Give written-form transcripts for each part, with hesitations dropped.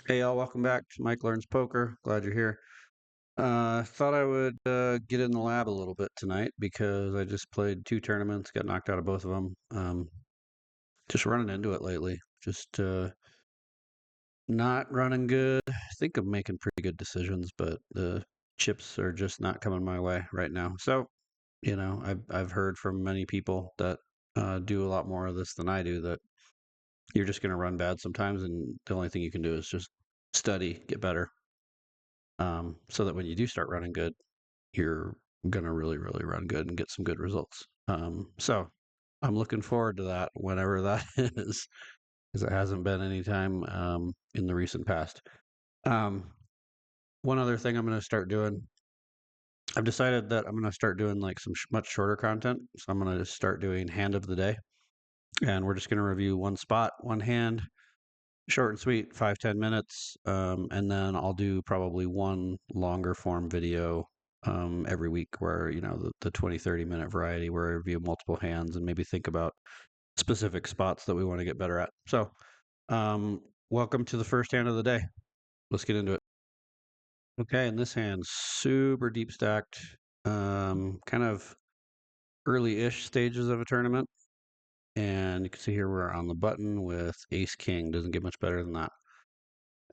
Hey, y'all, welcome back to Mike Learns Poker. Glad you're here. Thought I would get in the lab a little bit tonight because I just played two tournaments, got knocked out of both of them. Just running into it lately. Just not running good. I think I'm making pretty good decisions, but the chips are just not coming my way right now. So, I've heard from many people that do a lot more of this than I do that you're just going to run bad sometimes, and the only thing you can do is just study, get better. So that when you do start running good, you're gonna really, really run good and get some good results. So I'm looking forward to that whenever that is, because it hasn't been any time in the recent past. Um, One other thing I'm going to start doing, I've decided that I'm going to start doing like some much shorter content. So I'm going to just start doing hand of the day, and we're just going to review one spot, one hand, short and sweet, 5-10 minutes, and then I'll do probably one longer form video every week where the 20-30 minute variety where I review multiple hands and maybe think about specific spots that we want to get better at. So um, welcome to the first hand of the day. Let's get into it. Okay, and this hand super deep stacked, kind of early-ish stages of a tournament, and you can see here we're on the button with ace king. Doesn't get much better than that.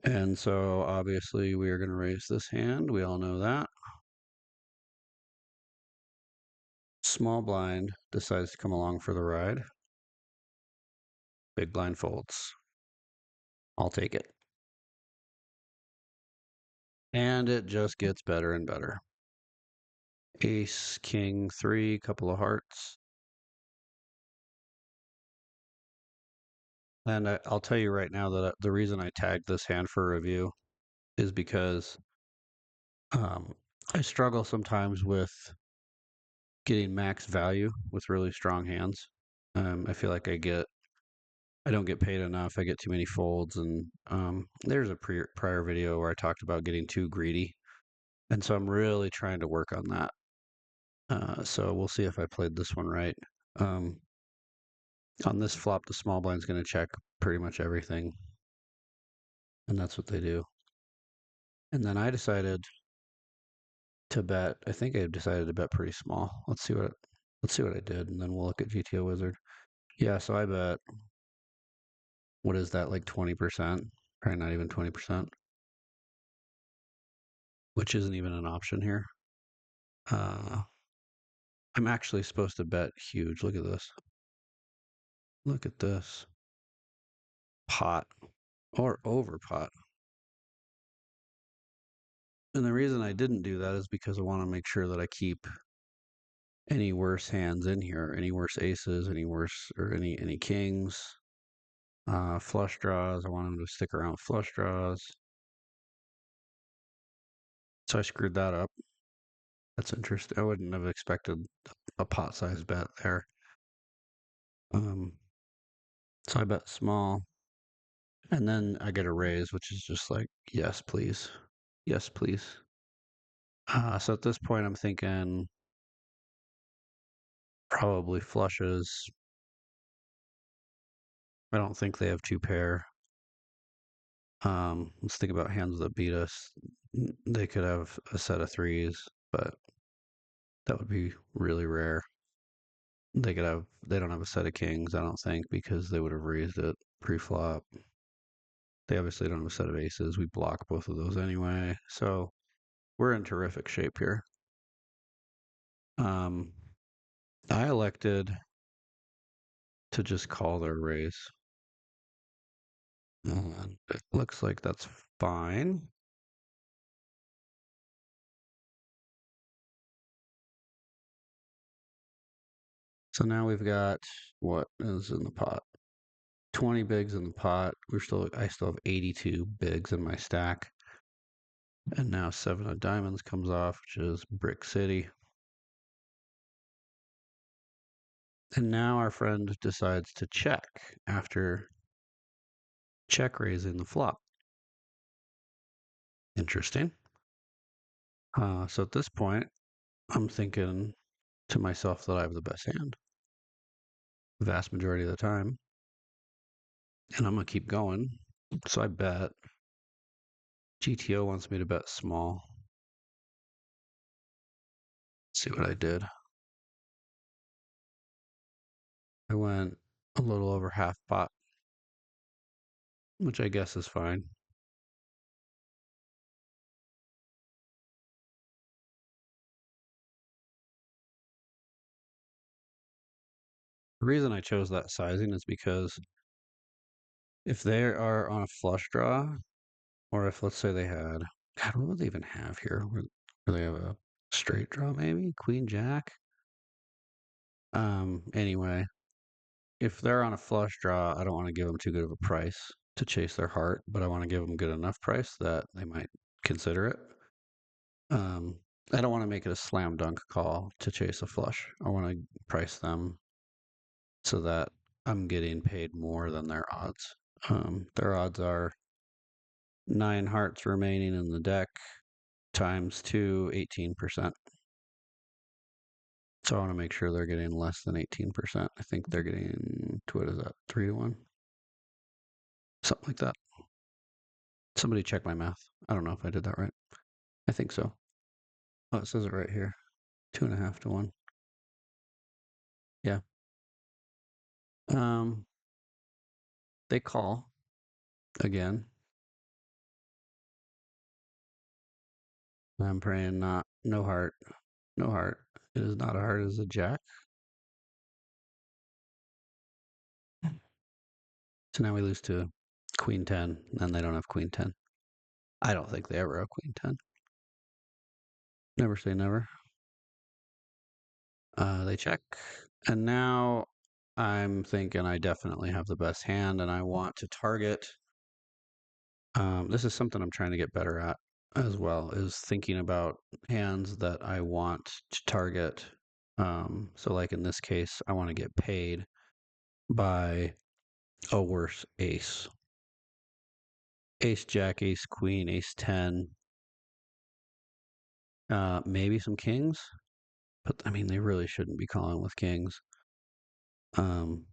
And so obviously we are going to raise this hand. We all know that. Small blind decides to come along for the ride. Big blind folds. I'll take it. And it just gets better and better. Ace, king, three, couple of hearts. And I'll tell you right now that the reason I tagged this hand for review is because um, I struggle sometimes with getting max value with really strong hands. I feel like I don't get paid enough. I get too many folds, and there's a prior video where I talked about getting too greedy, and so I'm really trying to work on that. So we'll see if I played this one right. Um, on this flop, the small blind's going to check pretty much everything, and that's what they do. And then I decided to bet. I think I decided to bet pretty small. Let's see what I did, and then we'll look at GTO Wizard. Yeah, so I bet. What is that, like 20%? Probably not even 20%, which isn't even an option here. Uh, I'm actually supposed to bet huge. Look at this. Look at this. Pot or over pot. And the reason I didn't do that is because I want to make sure that I keep any worse hands in here, any worse aces, any worse or any kings, flush draws. I want them to stick around with flush draws. So I screwed that up. That's interesting. I wouldn't have expected a pot size bet there. Um, so I bet small. And then I get a raise, which is just like, yes, please. Yes, please. So at this point, I'm thinking probably flushes. I don't think they have two pair. Let's think about hands that beat us. They could have a set of threes, but that would be really rare. They don't have a set of kings, I don't think, because they would have raised it pre-flop. They obviously don't have a set of aces. We block both of those anyway. So we're in terrific shape here. Um, I elected to just call their raise. And it looks like that's fine. So now we've got what is in the pot? 20 bigs in the pot. I still have 82 bigs in my stack. And now 7 of diamonds comes off, which is Brick City. And now our friend decides to check after check raising the flop. Interesting. So at this point, I'm thinking to myself that I have the best hand, the vast majority of the time. And I'm going to keep going. So I bet GTO wants me to bet small. Let's see what I did. I went a little over half pot, which I guess is fine. The reason I chose that sizing is because if they are on a flush draw, or if let's say they had, God, what would they even have here? Where they have a straight draw, maybe Queen Jack. Anyway, if they're on a flush draw, I don't want to give them too good of a price to chase their heart, but I want to give them good enough price that they might consider it. Um, I don't want to make it a slam dunk call to chase a flush. I want to price them so that I'm getting paid more than their odds. Their odds are 9 hearts remaining in the deck times 2, 18%. So I want to make sure they're getting less than 18%. I think they're getting, what is that, 3 to 1? Something like that. Somebody check my math. I don't know if I did that right. I think so. Oh, it says it right here. 2.5 to 1. Yeah. Um, they call again. I'm praying not, no heart, no heart. It is not a heart, it is a jack. So now we lose to Queen 10, and they don't have Queen 10. I don't think they ever have Queen 10. Never say never. They check. And now I'm thinking I definitely have the best hand, and I want to target. This is something I'm trying to get better at as well, is thinking about hands that I want to target. So, like in this case, I want to get paid by a worse ace. Ace, jack, ace, queen, ace 10. Maybe some kings, but I mean, they really shouldn't be calling with kings. Um,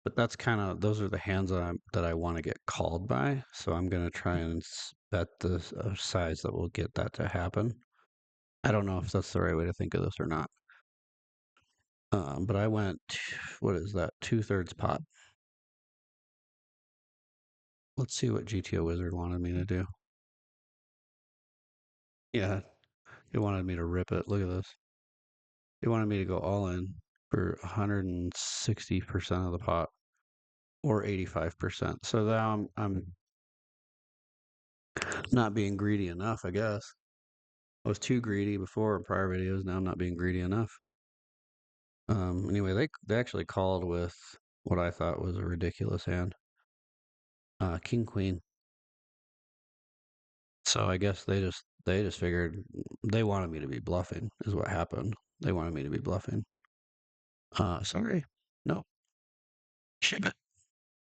but that's kind of those are the hands that I want to get called by. So I'm gonna try and bet the size that will get that to happen. I don't know if that's the right way to think of this or not. But I went, what is that? 2/3 pot. Let's see what GTO Wizard wanted me to do. Yeah, it wanted me to rip it. Look at this. It wanted me to go all in for 160% of the pot or 85%. So now I'm not being greedy enough, I guess. I was too greedy before in prior videos. Now I'm not being greedy enough. Anyway, they actually called with what I thought was a ridiculous hand, King Queen. So I guess they just figured they wanted me to be bluffing is what happened. They wanted me to be bluffing. Sorry, no, ship it.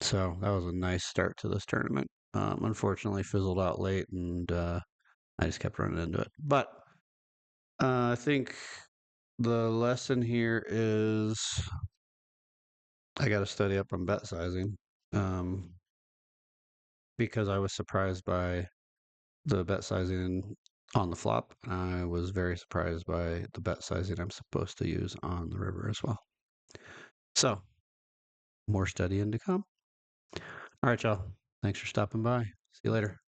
So that was a nice start to this tournament. Unfortunately, fizzled out late, and I just kept running into it. But I think the lesson here is I got to study up on bet sizing because I was surprised by the bet sizing on the flop. I was very surprised by the bet sizing I'm supposed to use on the river as well. So, more studying to come. All right, y'all. Thanks for stopping by. See you later.